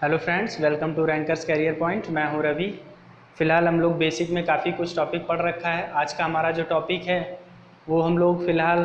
Hello friends, welcome to Rankers Career Point. मैं हूं रवि। फ़िलहाल हम लोग बेसिक में काफ़ी कुछ टॉपिक पढ़ रखा है। आज का हमारा जो टॉपिक है वो हम लोग फ़िलहाल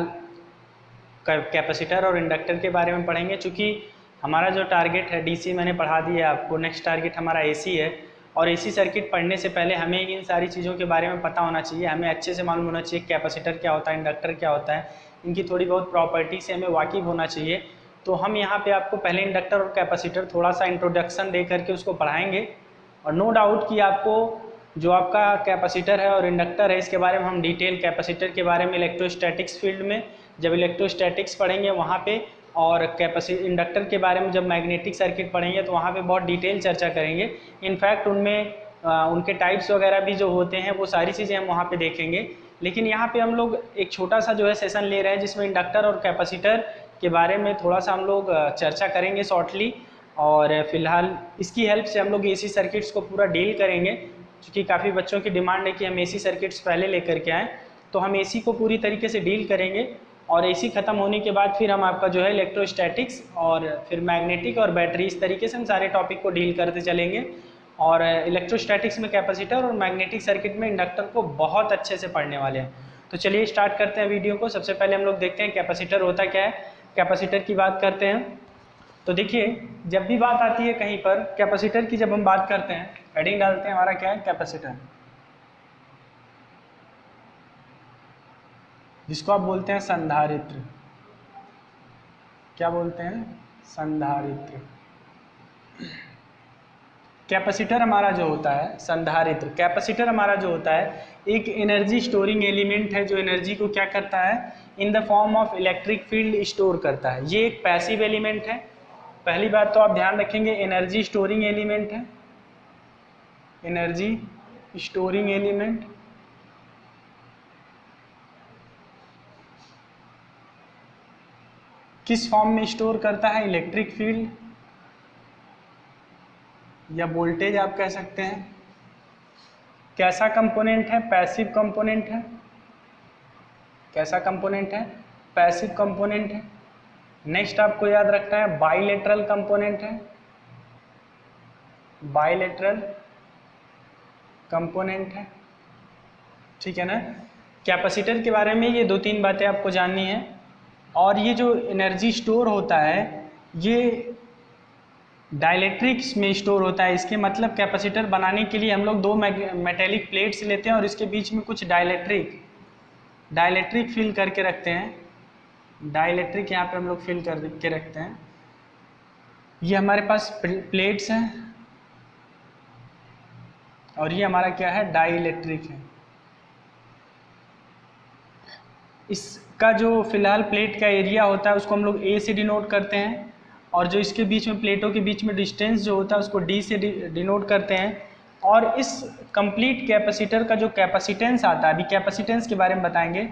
कैपेसिटर और इंडक्टर के बारे में पढ़ेंगे। चूँकि हमारा जो टारगेट है डीसी मैंने पढ़ा दिया है आपको, नेक्स्ट टारगेट हमारा एसी है। और एसी सर्किट पढ़ने से पहले हमें इन सारी चीज़ों के बारे में पता होना चाहिए। हमें अच्छे से मालूम होना चाहिए कैपेसिटर क्या होता है, इंडक्टर क्या होता है, इनकी थोड़ी बहुत प्रॉपर्टी से हमें वाकिफ़ होना चाहिए। तो हम यहाँ पे आपको पहले इंडक्टर और कैपेसिटर थोड़ा सा इंट्रोडक्शन दे करके उसको पढ़ाएंगे। और नो डाउट कि आपको जो आपका कैपेसिटर है और इंडक्टर है इसके बारे में हम डिटेल, कैपेसिटर के बारे में इलेक्ट्रोस्टैटिक्स फील्ड में जब इलेक्ट्रोस्टैटिक्स पढ़ेंगे वहाँ पे, और इंडक्टर के बारे में जब मैग्नेटिक सर्किट पढ़ेंगे तो वहाँ पे बहुत डिटेल चर्चा करेंगे। इनफैक्ट उनमें उनके टाइप्स वगैरह भी जो होते हैं वो सारी चीज़ें हम वहाँ पे देखेंगे। लेकिन यहाँ पे हम लोग एक छोटा सा जो है सेशन ले रहे हैं जिसमें इंडक्टर और कैपेसिटर के बारे में थोड़ा सा हम लोग चर्चा करेंगे शॉर्टली। और फिलहाल इसकी हेल्प से हम लोग एसी सर्किट्स को पूरा डील करेंगे। क्योंकि काफ़ी बच्चों की डिमांड है कि हम एसी सर्किट्स पहले लेकर के आएँ, तो हम एसी को पूरी तरीके से डील करेंगे। और एसी ख़त्म होने के बाद फिर हम आपका जो है इलेक्ट्रोस्टैटिक्स और फिर मैग्नेटिक और बैटरी, इस तरीके से हम सारे टॉपिक को डील करते चलेंगे। और इलेक्ट्रोस्टैटिक्स में कैपेसिटर और मैग्नेटिक सर्किट में इंडक्टर को बहुत अच्छे से पढ़ने वाले हैं। तो चलिए स्टार्ट करते हैं वीडियो को। सबसे पहले हम लोग देखते हैं कैपेसिटर होता क्या है। कैपेसिटर की बात करते हैं तो देखिए, जब भी बात आती है कहीं पर कैपेसिटर की, जब हम बात करते हैं हेडिंग डालते हैं हमारा क्या है, कैपेसिटर, जिसको आप बोलते हैं संधारित्र। क्या बोलते हैं? संधारित्र। कैपेसिटर हमारा जो होता है संधारित्र, कैपेसिटर हमारा जो होता है एक एनर्जी स्टोरिंग एलिमेंट है जो एनर्जी को क्या करता है, in the form of electric field store करता है। ये एक पैसिव एलिमेंट है। पहली बात तो आप ध्यान रखेंगे, एनर्जी स्टोरिंग एलिमेंट है, एनर्जी स्टोरिंग एलिमेंट। किस फॉर्म में स्टोर करता है? इलेक्ट्रिक फील्ड या वोल्टेज आप कह सकते हैं। कैसा कंपोनेंट है? पैसिव कंपोनेंट है। कैसा कंपोनेंट है? पैसिव कंपोनेंट है। नेक्स्ट आपको याद रखना है बाइलेटरल कंपोनेंट है, बाइलेटरल कंपोनेंट है। ठीक है ना। कैपेसिटर के बारे में ये दो तीन बातें आपको जाननी है। और ये जो एनर्जी स्टोर होता है ये डाइलेक्ट्रिक्स में स्टोर होता है। इसके मतलब कैपेसिटर बनाने के लिए हम लोग दो मेटेलिक प्लेट्स लेते हैं और इसके बीच में कुछ डाइलेक्ट्रिक फिल करके रखते हैं। डाइलेक्ट्रिक यहाँ पे हम लोग फिल करके रखते हैं। ये हमारे पास प्लेट्स हैं और ये हमारा क्या है, डाइलेक्ट्रिक है। इसका जो फिलहाल प्लेट का एरिया होता है उसको हम लोग ए से डिनोट करते हैं, और जो इसके बीच में प्लेटों के बीच में डिस्टेंस जो होता है उसको डी से डिनोट करते हैं। और इस कंप्लीट कैपेसिटर का जो कैपेसिटेंस आता है, अभी कैपेसिटेंस के बारे में बताएंगे,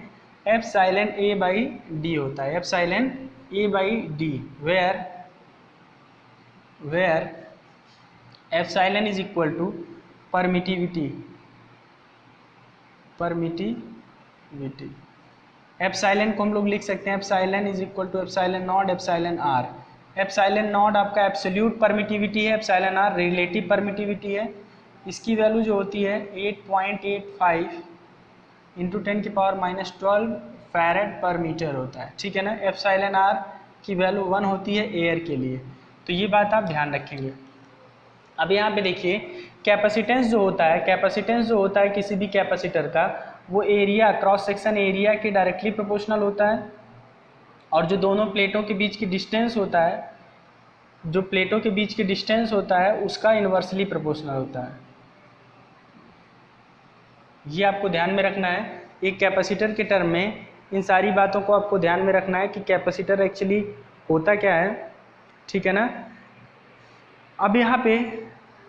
एप्सिलॉन ए बाई डी होता है। Epsilon A by D, where epsilon is equal to permittivity. Epsilon को हम लोग लिख सकते हैं, epsilon is equal to epsilon not epsilon R. Epsilon not आपका एब्सोल्यूट परमिटिविटी है, एप्सिलॉन आर रिलेटिव परमिटिविटी है। इसकी वैल्यू जो होती है 8.85 इंटू 10⁻⁻12 फैरेड पर मीटर होता है। ठीक है ना। एप्सिलॉन आर की वैल्यू 1 होती है एयर के लिए, तो ये बात आप ध्यान रखेंगे। अब यहाँ पे देखिए कैपेसिटेंस जो होता है, कैपेसिटेंस जो होता है किसी भी कैपेसिटर का, वो एरिया, क्रॉस सेक्शन एरिया के डायरेक्टली प्रोपोर्शनल होता है। और जो दोनों प्लेटों के बीच की डिस्टेंस होता है, जो प्लेटों के बीच की डिस्टेंस होता है उसका इन्वर्सली प्रोपोर्शनल होता है। ये आपको ध्यान में रखना है। एक कैपेसिटर के टर्म में इन सारी बातों को आपको ध्यान में रखना है कि कैपेसिटर एक्चुअली होता क्या है। ठीक है ना। अब यहाँ पे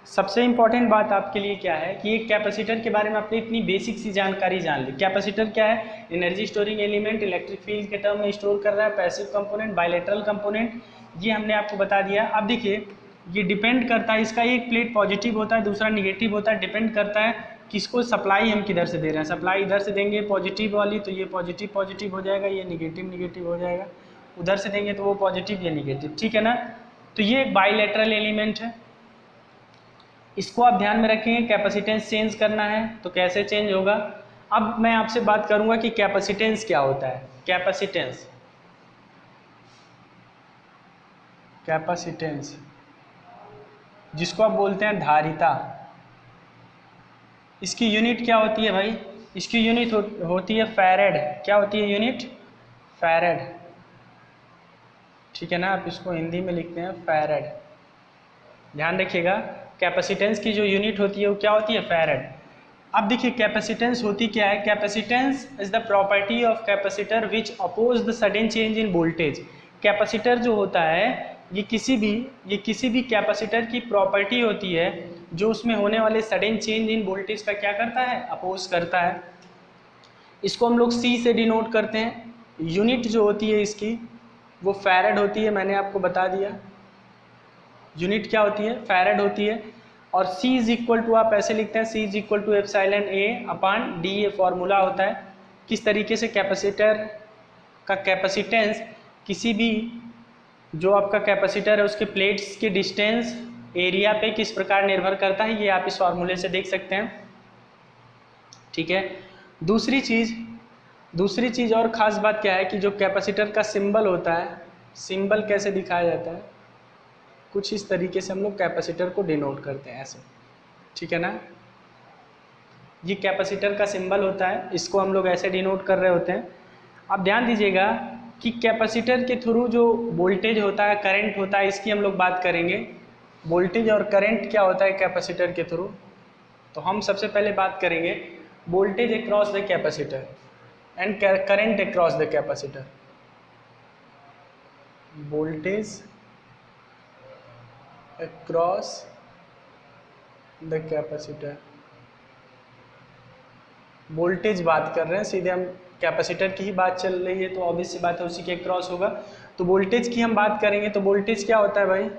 सबसे इम्पॉर्टेंट बात आपके लिए क्या है कि एक कैपेसिटर के बारे में आपने इतनी बेसिक सी जानकारी जान ली। कैपेसिटर क्या है? Energy storing element, electric field के टर्म में स्टोर कर रहा है, पैसिव कंपोनेंट, बाइलेटरल कंपोनेंट, ये हमने आपको बता दिया। अब देखिए ये डिपेंड करता है, इसका एक प्लेट पॉजिटिव होता है दूसरा निगेटिव होता है। डिपेंड करता है किसको सप्लाई हम किधर से दे रहे हैं। सप्लाई इधर से देंगे पॉजिटिव वाली तो ये पॉजिटिव हो जाएगा, ये निगेटिव हो जाएगा। उधर से देंगे तो वो पॉजिटिव, ये निगेटिव। ठीक है ना। तो ये एक बाइलेटरल एलिमेंट है। इसको आप ध्यान में रखेंगे। कैपेसिटेंस चेंज करना है तो कैसे चेंज होगा। अब मैं आपसे बात करूंगा कि कैपेसिटेंस क्या होता है। कैपेसिटेंस, कैपेसिटेंस जिसको आप बोलते हैं धारिता, इसकी यूनिट क्या होती है भाई? इसकी यूनिट होती है फैरेड। क्या होती है यूनिट? फैरेड। ठीक है ना, आप इसको हिंदी में लिखते हैं फैरेड। ध्यान रखिएगा, कैपेसिटेंस की जो यूनिट होती है वो क्या होती है? फैरेड। अब देखिए कैपेसिटेंस होती क्या है। Capacitance is the property of capacitor which oppose the sudden change in voltage. Capacitor जो होता है ये किसी भी कैपेसिटर की प्रॉपर्टी होती है जो उसमें होने वाले सडन चेंज इन वोल्टेज का क्या करता है? अपोज करता है। इसको हम लोग C से डिनोट करते हैं। यूनिट जो होती है इसकी वो फैरेड होती है, मैंने आपको बता दिया। यूनिट क्या होती है? फैरेड होती है। और C इज इक्वल टू आप ऐसे लिखते हैं, C is equal to epsilon A upon D, ये फॉर्मूला होता है। किस तरीके से कैपेसिटर का कैपेसिटेंस किसी भी जो आपका कैपेसिटर है उसके प्लेट्स के डिस्टेंस एरिया पे किस प्रकार निर्भर करता है, ये आप इस फॉर्मूले से देख सकते हैं। ठीक है। दूसरी चीज़ और ख़ास बात क्या है कि जो कैपेसिटर का सिंबल होता है, सिंबल कैसे दिखाया जाता है? कुछ इस तरीके से हम लोग कैपेसिटर को डिनोट करते हैं ऐसे। ठीक है ना, ये कैपेसिटर का सिंबल होता है, इसको हम लोग ऐसे डिनोट कर रहे होते हैं। अब ध्यान दीजिएगा कि कैपेसिटर के थ्रू जो वोल्टेज होता है, करंट होता है, इसकी हम लोग बात करेंगे। वोल्टेज और करंट क्या होता है कैपेसिटर के थ्रू, तो हम सबसे पहले बात करेंगे voltage across the capacitor and current across the capacitor. Voltage across the capacitor, voltage बात कर रहे हैं, सीधे हम कैपेसिटर की ही बात चल रही है तो ऑब्वियस सी बात है उसी के अक्रॉस होगा। तो वोल्टेज की हम बात करेंगे तो वोल्टेज क्या होता है भाई?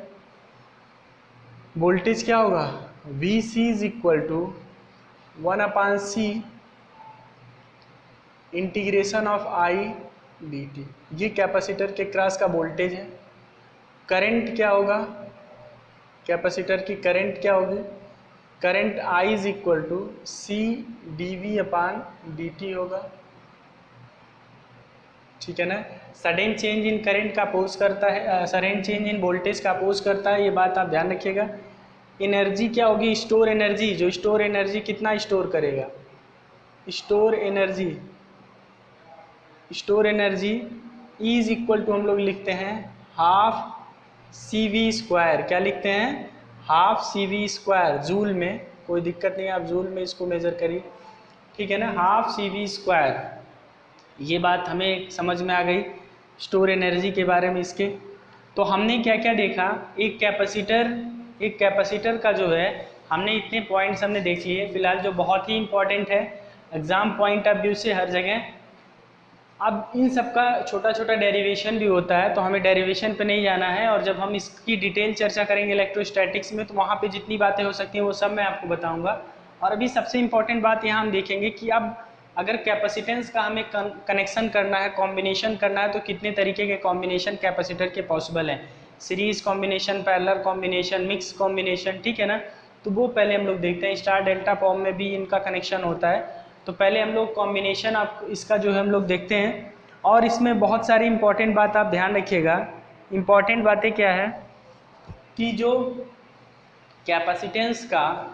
वोल्टेज क्या होगा? VC is equal to 1/C integration of I dt। ये कैपेसिटर के क्रॉस का वोल्टेज है। करंट क्या होगा? कैपेसिटर की करंट क्या होगी? Current I is equal to C dV/dt होगा। ठीक है ना। सडन चेंज इन करंट का अपोज करता है, सडन चेंज इन वोल्टेज का अपोज करता है, ये बात आप ध्यान रखिएगा। एनर्जी क्या होगी? Store energy. जो स्टोर एनर्जी कितना स्टोर करेगा? Store energy E is equal to हम लोग लिखते हैं हाफ CV²। क्या लिखते हैं? Half CV²। जूल में कोई दिक्कत नहीं है, आप जूल में इसको मेजर करिए। ठीक है ना, हाफ CV²। ये बात हमें समझ में आ गई स्टोर एनर्जी के बारे में इसके। तो हमने क्या क्या देखा? एक कैपेसिटर का जो है हमने इतने पॉइंट्स हमने देख लिए फिलहाल जो बहुत ही इंपॉर्टेंट है एग्जाम पॉइंट ऑफ व्यू से हर जगह। अब इन सब का छोटा छोटा डेरिवेशन भी होता है तो हमें डेरिवेशन पे नहीं जाना है, और जब हम इसकी डिटेल चर्चा करेंगे इलेक्ट्रोस्टैटिक्स में तो वहाँ पे जितनी बातें हो सकती हैं वो सब मैं आपको बताऊँगा। और अभी सबसे इम्पॉर्टेंट बात यहाँ हम देखेंगे कि अब अगर कैपेसिटेंस का हमें कनेक्शन करना है, कॉम्बिनेशन करना है, तो कितने तरीके के कॉम्बिनेशन कैपेसिटर के पॉसिबल हैं। Series combination, parallel combination, mix combination. ठीक है ना, तो वो पहले हम लोग देखते हैं। स्टार डेल्टा फॉर्म में भी इनका कनेक्शन होता है, तो पहले हम लोग कॉम्बिनेशन आप इसका जो है हम लोग देखते हैं। और इसमें बहुत सारी इंपॉर्टेंट बात आप ध्यान रखिएगा। इंपॉर्टेंट बातें क्या है कि जो कैपेसिटेंस का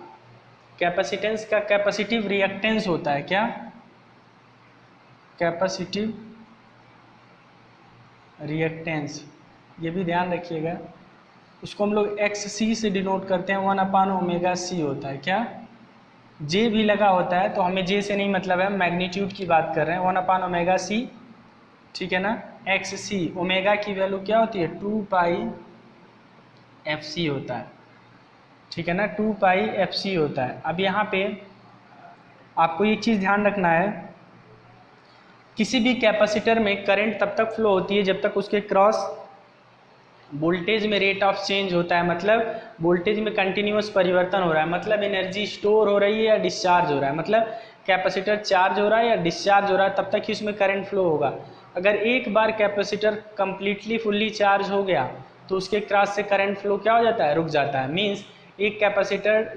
कैपेसिटिव रिएक्टेंस होता है, क्या? कैपेसिटिव रिएक्टेंस, ये भी ध्यान रखिएगा। उसको हम लोग XC से डिनोट करते हैं, 1/ωc होता है। क्या? J भी लगा होता है तो हमें J से नहीं मतलब है, मैग्नीट्यूड की बात कर रहे हैं। 1/ωc। ठीक है ना। XC, ओमेगा की वैल्यू क्या होती है? 2πfc होता है। ठीक है ना, 2πfc होता है। अब यहाँ पे आपको ये चीज़ ध्यान रखना है, किसी भी कैपेसिटर में करंट तब तक फ्लो होती है जब तक उसके क्रॉस वोल्टेज में रेट ऑफ चेंज होता है, मतलब वोल्टेज में कंटिन्यूअस परिवर्तन हो रहा है, मतलब एनर्जी स्टोर हो रही है या डिस्चार्ज हो रहा है, मतलब कैपेसिटर चार्ज हो रहा है या डिस्चार्ज हो रहा है, तब तक ही उसमें करंट फ्लो होगा। अगर एक बार कैपेसिटर कंप्लीटली फुल्ली चार्ज हो गया तो उसके क्रॉस से करंट फ्लो क्या हो जाता है? रुक जाता है। मीन्स एक कैपेसिटर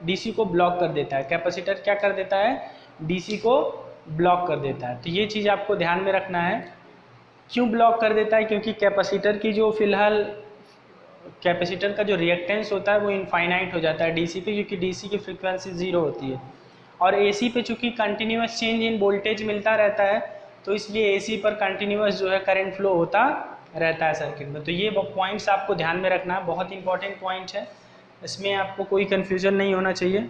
डीसी को ब्लॉक कर देता है। कैपेसिटर क्या कर देता है, डीसी को ब्लॉक कर देता है। तो ये चीज़ आपको ध्यान में रखना है। क्यों ब्लॉक कर देता है, क्योंकि कैपेसिटर की जो फिलहाल कैपेसिटर का जो रिएक्टेंस होता है वो इनफाइनाइट हो जाता है डीसी पे, क्योंकि डीसी की फ्रीक्वेंसी 0 होती है। और एसी पे चूँकि कंटिन्यूस चेंज इन वोल्टेज मिलता रहता है, तो इसलिए एसी पर कंटिन्यूस जो है करंट फ्लो होता रहता है सर्किट में। तो ये पॉइंट्स आपको ध्यान में रखना है, बहुत इंपॉर्टेंट पॉइंट है, इसमें आपको कोई कन्फ्यूजन नहीं होना चाहिए,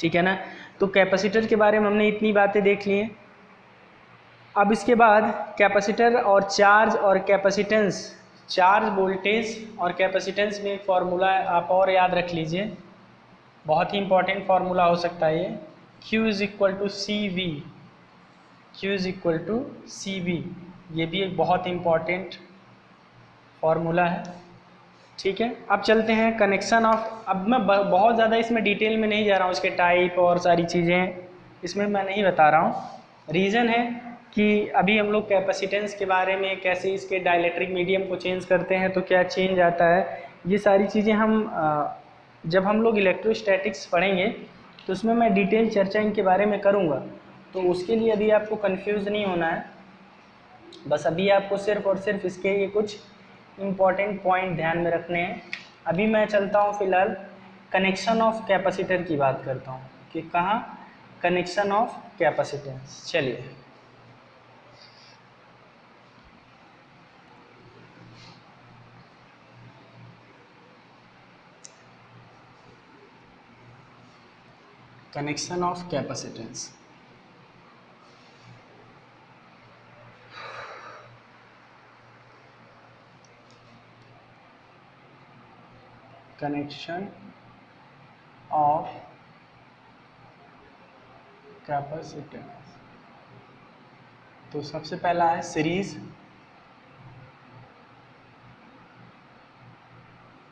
ठीक है ना। तो कैपेसिटर के बारे में हमने इतनी बातें देख ली हैं। अब इसके बाद कैपेसिटर और चार्ज और कैपेसिटेंस, चार्ज वोल्टेज और कैपेसिटेंस में एक फार्मूला आप और याद रख लीजिए, बहुत ही इंपॉर्टेंट फार्मूला हो सकता है ये, Q is equal to C V, Q is equal to C V, ये भी एक बहुत इंपॉर्टेंट फार्मूला है, ठीक है। अब चलते हैं कनेक्शन ऑफ, अब मैं बहुत ज़्यादा इसमें डिटेल में नहीं जा रहा हूँ, इसके टाइप और सारी चीज़ें इसमें मैं नहीं बता रहा हूँ। रीज़न है कि अभी हम लोग कैपेसिटेंस के बारे में, कैसे इसके डाइलेक्ट्रिक मीडियम को चेंज करते हैं तो क्या चेंज आता है, ये सारी चीज़ें हम जब हम लोग इलेक्ट्रोस्टैटिक्स पढ़ेंगे तो उसमें मैं डिटेल चर्चा इनके बारे में करूँगा। तो उसके लिए अभी आपको कंफ्यूज नहीं होना है, बस अभी आपको सिर्फ और सिर्फ इसके ये कुछ इम्पॉर्टेंट पॉइंट ध्यान में रखने हैं। अभी मैं चलता हूँ फिलहाल कनेक्शन ऑफ कैपेसिटर की बात करता हूँ कि कहाँ कनेक्शन ऑफ कैपेसिटेंस। चलिए connection of capacitance, connection of capacitance. तो सबसे पहला है सीरीज,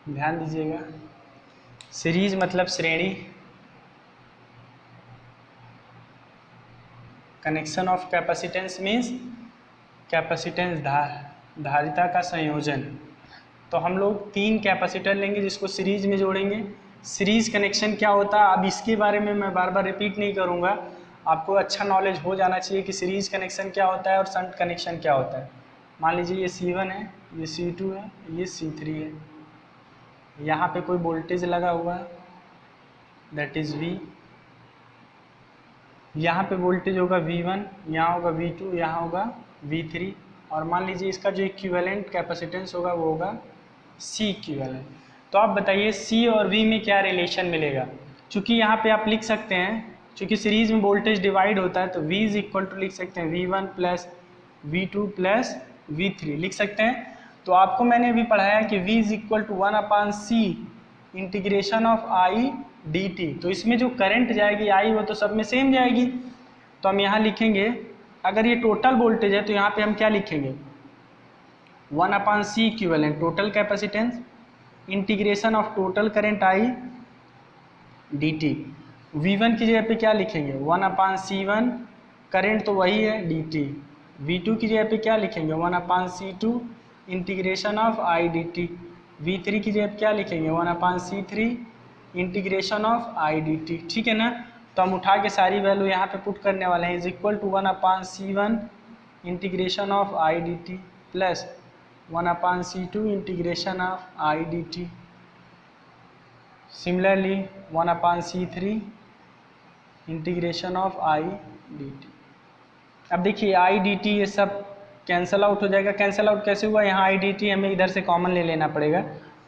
ध्यान दीजिएगा, सीरीज मतलब श्रेणी। Connection of capacitance means capacitance धारिता का संयोजन। तो हम लोग 3 कैपेसिटर लेंगे जिसको सीरीज में जोड़ेंगे। सीरीज कनेक्शन क्या होता है, अब इसके बारे में मैं बार बार रिपीट नहीं करूँगा, आपको अच्छा नॉलेज हो जाना चाहिए कि सीरीज कनेक्शन क्या होता है और शंट कनेक्शन क्या होता है। मान लीजिए ये C1 है, ये C2 है, ये C3 है, यहाँ पे कोई वोल्टेज लगा हुआ है दैट इज़ V, यहाँ पे वोल्टेज होगा V1, यहाँ होगा V2, यहाँ होगा V3, और मान लीजिए इसका जो इक्विवेलेंट कैपेसिटेंस होगा वो होगा C इक्विवेलेंट। तो आप बताइए C और V में क्या रिलेशन मिलेगा। चूँकि यहाँ पे आप लिख सकते हैं, चूँकि सीरीज में वोल्टेज डिवाइड होता है तो V इज इक्वल टू लिख सकते हैं V1 plus V2 plus V3 लिख सकते हैं। तो आपको मैंने अभी पढ़ाया कि V is equal to 1/C integration of I dt। तो इसमें जो करंट जाएगी I वो तो सब में सेम जाएगी। तो हम यहाँ लिखेंगे, अगर ये टोटल वोल्टेज है तो यहाँ पे हम क्या लिखेंगे 1/C equivalent total capacitance integration of total current I dt। V1 की जगह पे क्या लिखेंगे 1/C1 करंट तो वही है dt। V2 की जगह पे क्या लिखेंगे 1/C2 integration of I dt। V3 की जगह पे क्या लिखेंगे 1/C3 integration of I dt, ठीक है ना। तो हम उठा के सारी वैल्यू यहाँ पे पुट करने वाले हैं, is equal to 1/C1 integration of I dt plus 1/C2 integration of I dt, similarly 1/C3 integration of I dt। अब देखिए I dt ये सब कैंसल आउट हो जाएगा। कैंसल आउट कैसे हुआ, यहाँ I dt हमें इधर से कॉमन ले लेना पड़ेगा।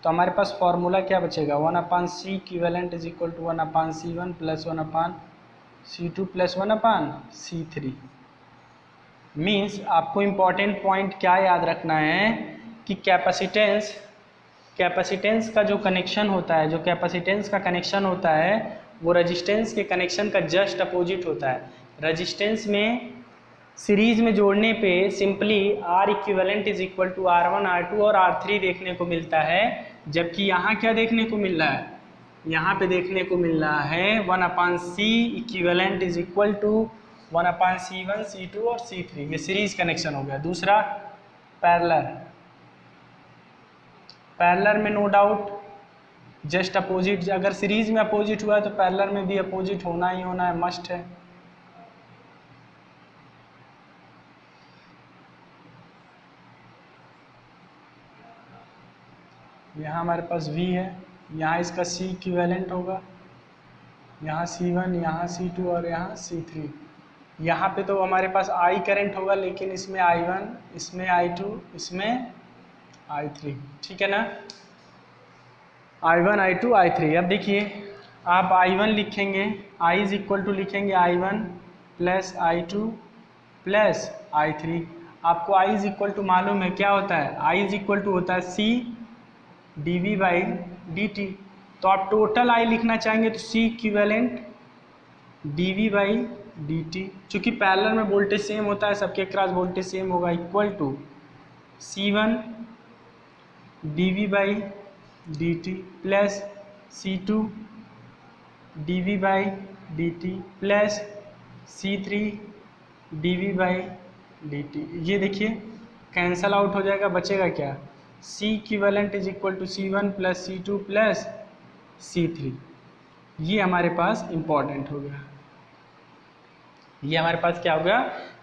तो हमारे पास फॉर्मूला क्या बचेगा 1/C equivalent is equal to 1/C1 plus 1/C2 plus 1/C3। Means आपको इम्पॉर्टेंट पॉइंट क्या याद रखना है कि कैपेसिटेंस का जो कनेक्शन होता है, जो कैपेसिटेंस का कनेक्शन होता है वो रेजिस्टेंस के कनेक्शन का जस्ट अपोजिट होता है। रेजिस्टेंस में सीरीज में जोड़ने पे simply R equivalent is equal to R1 R2 और R3 देखने को मिलता है, जबकि यहाँ क्या देखने को मिल रहा है, यहाँ पे देखने को मिल रहा है 1/C equivalent is equal to 1/C1 C2 और C3। ये सीरीज कनेक्शन हो गया। दूसरा पैरेलल में नो डाउट जस्ट अपोजिट, अगर सीरीज में अपोजिट हुआ है तो पैरेलल में भी अपोजिट होना ही होना है, मस्ट है। यहाँ हमारे पास V है, यहाँ इसका C इक्विवेलेंट होगा, यहाँ C1, यहाँ C2 और यहाँ C3। यहाँ पे तो हमारे पास I करंट होगा, लेकिन इसमें I1, इसमें I2, इसमें I3, ठीक है ना। I1, I2, I3। अब देखिए आप I1 लिखेंगे, I इज इक्वल टू लिखेंगे I1 plus I2 plus I3। आपको I इज इक्वल टू मालूम है क्या होता है, I इज इक्वल टू होता है C dV बाई dt। तो आप टोटल I लिखना चाहेंगे तो C equivalent dV by dt, चूँकि पैरेलल में वोल्टेज सेम होता है, सबके क्रॉस वोल्टेज सेम होगा, equal to C1 dV by dt plus C2 dV by dt plus C3 dV by dt। ये देखिए कैंसल आउट हो जाएगा, बचेगा क्या, C equivalent is equal to C1 plus C2 plus C3। ये हमारे पास important हो गया, ये हमारे पास क्या हो गया,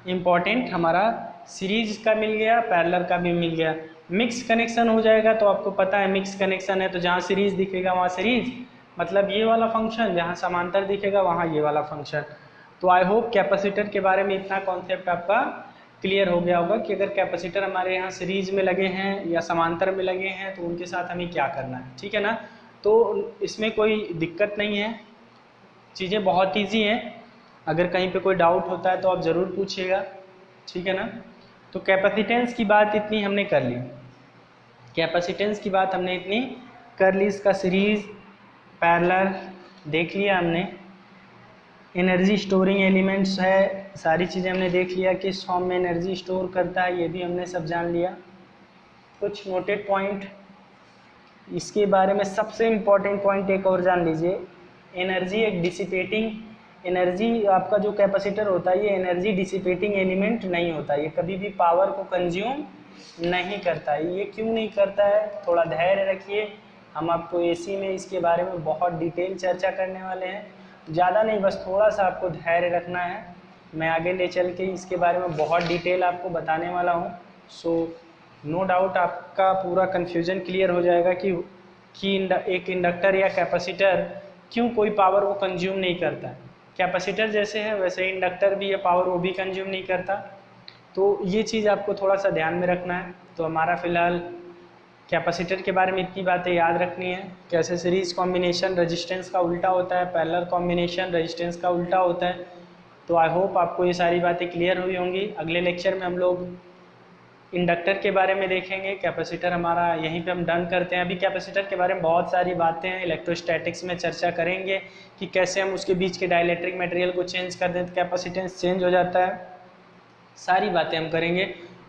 इम्पॉर्टेंट, हमारा सीरीज का मिल गया, पैरेलल का भी मिल गया। मिक्स कनेक्शन हो जाएगा तो आपको पता है मिक्स कनेक्शन है तो जहाँ सीरीज दिखेगा वहाँ सीरीज, मतलब ये वाला फंक्शन, जहाँ समांतर दिखेगा वहाँ ये वाला फंक्शन। तो आई होप कैपेसिटर के बारे में इतना कॉन्सेप्ट आपका क्लियर हो गया होगा कि अगर कैपेसिटर हमारे यहाँ सीरीज में लगे हैं या समांतर में लगे हैं तो उनके साथ हमें क्या करना है, ठीक है ना। तो इसमें कोई दिक्कत नहीं है, चीज़ें बहुत ईजी हैं। अगर कहीं पे कोई डाउट होता है तो आप ज़रूर पूछिएगा, ठीक है ना। तो कैपेसिटेंस की बात इतनी हमने कर ली, कैपेसिटेंस की बात हमने इतनी कर ली, इसका सीरीज पैरेलल देख लिया हमने, एनर्जी स्टोरिंग एलिमेंट्स है, सारी चीज़ें हमने देख लिया किस फॉर्म में एनर्जी स्टोर करता है, ये भी हमने सब जान लिया। कुछ नोटेड पॉइंट इसके बारे में, सबसे इम्पॉर्टेंट पॉइंट एक और जान लीजिए, एनर्जी एक डिसिपेटिंग एनर्जी, आपका जो कैपेसिटर होता है ये एनर्जी डिसिपेटिंग एलिमेंट नहीं होता, ये कभी भी पावर को कंज्यूम नहीं करता है। ये क्यों नहीं करता है, थोड़ा धैर्य रखिए, हम आपको एसी में इसके बारे में बहुत डिटेल चर्चा करने वाले हैं, ज़्यादा नहीं, बस थोड़ा सा आपको धैर्य रखना है, मैं आगे ले चल के इसके बारे में बहुत डिटेल आपको बताने वाला हूँ। सो नो डाउट आपका पूरा कन्फ्यूज़न क्लियर हो जाएगा कि एक इंडक्टर या कैपेसिटर क्यों कोई पावर को कंज्यूम नहीं करता है। कैपेसिटर जैसे है वैसे इंडक्टर भी है, पावर वो भी कंज्यूम नहीं करता, तो ये चीज़ आपको थोड़ा सा ध्यान में रखना है। तो हमारा फ़िलहाल कैपेसिटर के बारे में इतनी बातें याद रखनी है, कैसे सीरीज़ कॉम्बिनेशन रेजिस्टेंस का उल्टा होता है, पैरेलल कॉम्बिनेशन रेजिस्टेंस का उल्टा होता है। तो आई होप आपको ये सारी बातें क्लियर हुई होंगी। अगले लेक्चर में हम लोग इंडक्टर के बारे में देखेंगे, कैपेसिटर हमारा यहीं पे हम डन करते हैं। अभी कैपेसिटर के बारे में बहुत सारी बातें हैं, इलेक्ट्रोस्टैटिक्स में चर्चा करेंगे कि कैसे हम उसके बीच के डाइलेक्ट्रिक मटेरियल को चेंज कर दें तो कैपेसिटेंस चेंज हो जाता है, सारी बातें हम करेंगे।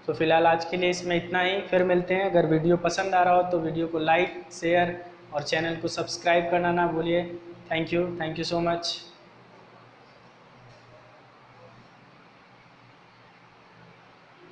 तो फिलहाल आज के लिए इसमें इतना ही, फिर मिलते हैं। अगर वीडियो पसंद आ रहा हो तो वीडियो को लाइक, शेयर और चैनल को सब्सक्राइब करना ना भूलिए। Thank you so much.